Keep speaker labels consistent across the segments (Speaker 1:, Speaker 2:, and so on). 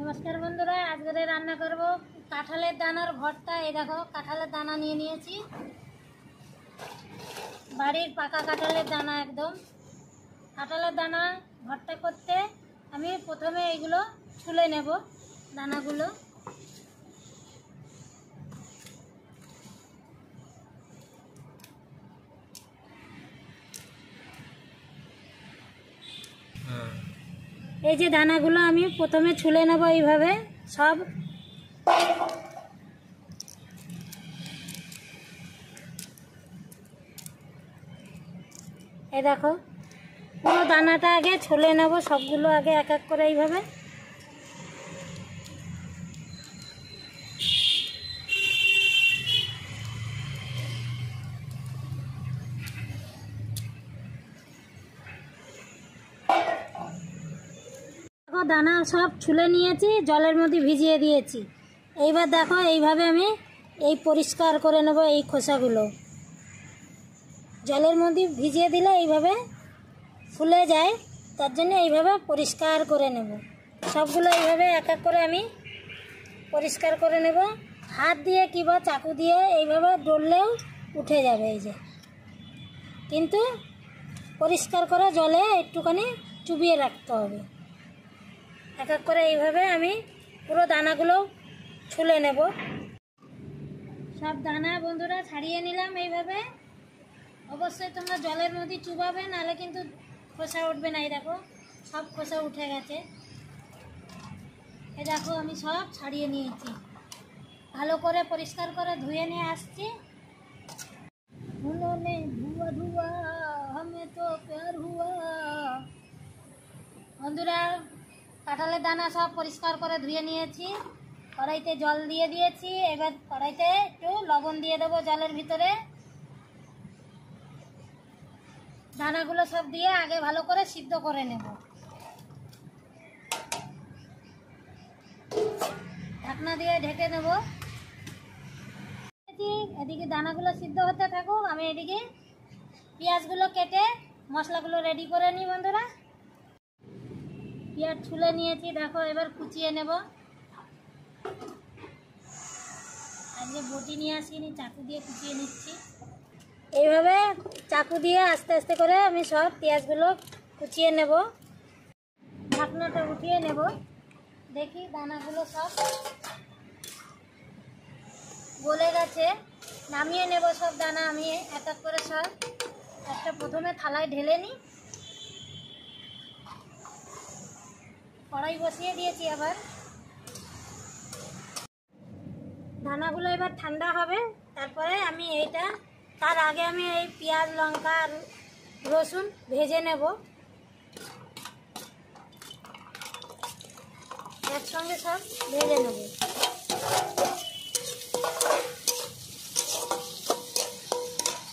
Speaker 1: নমস্কার বন্ধুরা, আজকে রান্না করব কাঁঠালের দানার ভর্তা। এই দেখো, কাঁঠালের দানা নিয়ে নিয়েছি, বাড়ির পাকা কাঁঠালের দানা একদম। কাঁঠালের দানা ভর্তা করতে আমি প্রথমে এইগুলো ছুলে নেব, দানাগুলো। এই যে দানাগুলো আমি প্রথমে ছুলে নেব এইভাবে সব। এই দেখো, পুরো দানাটা আগে ছুলে নেব, সবগুলো আগে এক এক করে এইভাবে। দানা সব ছুলে নিয়েছি, জলের মধ্যে ভিজিয়ে দিয়েছি। এইবার দেখো, এইভাবে আমি এই পরিষ্কার করে নেব এই খোসাগুলো। জলের মধ্যে ভিজিয়ে দিলে এইভাবে ফুলে যায়, তার জন্য এইভাবে পরিষ্কার করে নেব সবগুলো। এইভাবে এক এক করে আমি পরিষ্কার করে নেব। হাত দিয়ে কিংবা চাকু দিয়ে এইভাবে ডললেও উঠে যাবে, এই যে। কিন্তু পরিষ্কার করে জলে একটুখানি চুবিয়ে রাখতে হবে। এক এক করে এইভাবে আমি পুরো দানাগুলো ছুলে নেব। সব দানা বন্ধুরা ছাড়িয়ে নিলাম এইভাবে। অবশ্যই তোমরা জলের মধ্যে চুবাবে, নাহলে কিন্তু খোসা উঠবে না। এই দেখো, সব খোসা উঠে গেছে। এই দেখো, আমি সব ছাড়িয়ে নিয়েছি, ভালো করে পরিষ্কার করে ধুয়ে নিয়ে আসছি। উन्होंने ধুয়া ধুয়া हमें तो प्यार हुआ। বন্ধুরা, কাঁঠালের দানা সব পরিষ্কার করে ধুয়ে নিয়েছি, কড়াইতে জল দিয়ে দিয়েছি। এবার কড়াইতে একটু লবণ দিয়ে দেবো জলের ভিতরে। দানাগুলো সব দিয়ে আগে ভালো করে সিদ্ধ করে নেব। ঢাকনা দিয়ে ঢেকে নেব। এদিকে দানাগুলো সিদ্ধ হতে থাকুক, আমি এদিকে পেঁয়াজগুলো কেটে মশলাগুলো রেডি করে নিই। বন্ধুরা, পেঁয়াজ ছুলে নিয়েছি, দেখো। এবার কুচিয়ে নেব। আজকে বটি নিয়ে আসিনি, চাকু দিয়ে কুচিয়ে নিচ্ছি। এইভাবে চাকু দিয়ে আস্তে আস্তে করে আমি সব পেঁয়াজগুলো কুচিয়ে নেব। ঢাকনাটা উঠিয়ে নেব। দেখি দানাগুলো সব গলে গেছে। নামিয়ে নেব সব দানা আমি এক এক করে সব। একটা প্রথমে থালায় ঢেলে নিই। কড়াই বসিয়ে দিয়েছি। আবার দানাগুলো এবার ঠান্ডা হবে, তারপরে আমি এইটা, তার আগে আমি এই পেঁয়াজ, লঙ্কা আর রসুন ভেজে নেব। একসঙ্গে সব ভেজে নেব।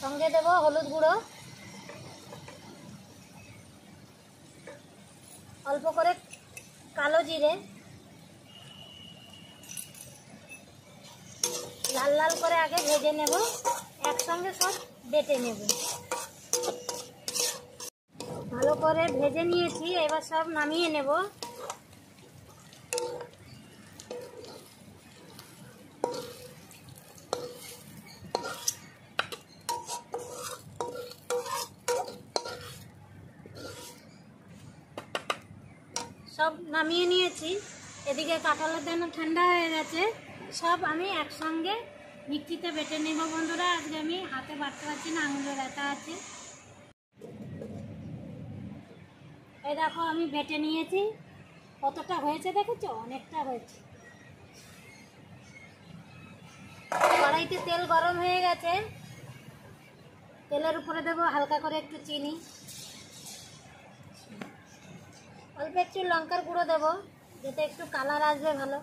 Speaker 1: সঙ্গে দেব হলুদ গুঁড়ো, অল্প করে কালো জিরে, লাল লাল করে আগে ভেজে নেব, একসঙ্গে সব বেটে নেব। ভালো করে ভেজে নিয়েছি, এবার সব নামিয়ে নেব। সব নামিয়ে নিয়েছি। এদিকে কাঁঠালের দানা ঠান্ডা হয়ে গেছে, সব আমি একসঙ্গে মিক্সিতে বেটে নেব। বন্ধুরা, আজকে আমি হাতে বাটতে পারছি না, আঙুলে ব্যথা আছে। এই দেখো, আমি বেটে নিয়েছি। কতটা হয়েছে দেখেছো? অনেকটা হয়েছে। কড়াইতে তেল গরম হয়ে গেছে। তেলের উপরে দেবো হালকা করে একটু চিনি, অল্প একটু লঙ্কার গুঁড়ো দেবো, যাতে একটু কালার আসবে ভালো।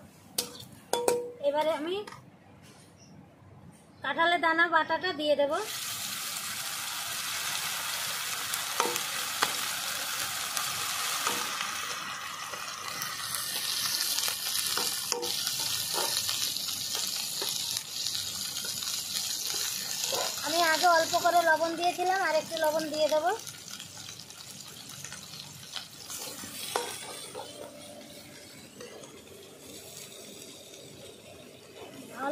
Speaker 1: এবারে আমি কাঁঠালের দানা বাটাটা দিয়ে দেব। আমি আগে অল্প করে লবণ দিয়েছিলাম, আর একটু লবণ দিয়ে দেবো।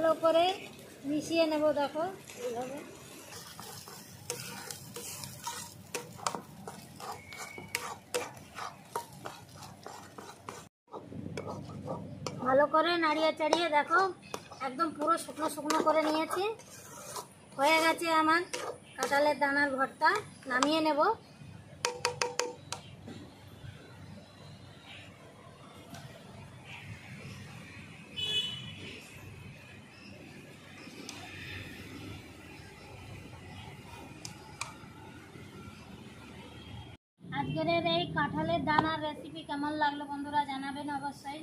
Speaker 1: ভালো করে মিশিয়ে নেব। দেখো এইভাবে ভালো করে নাড়িয়ে চাড়িয়ে দেখো একদম পুরো শুকনো শুকনো করে নিয়েছি। হয়ে গেছে আমার কাঁঠালের দানার ভর্তা। নামিয়ে নেব। আজকের এই কাঁঠালের দানার রেসিপি কেমন লাগলো বন্ধুরা জানাবেন অবশ্যই।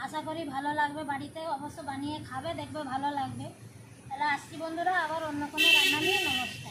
Speaker 1: আশা করি ভালো লাগবে। বাড়িতে অবশ্য বানিয়ে খাবে, দেখবে ভালো লাগবে। তাহলে আসছি বন্ধুরা, আবার অন্য কোনো রান্না নিয়ে। নমস্কার।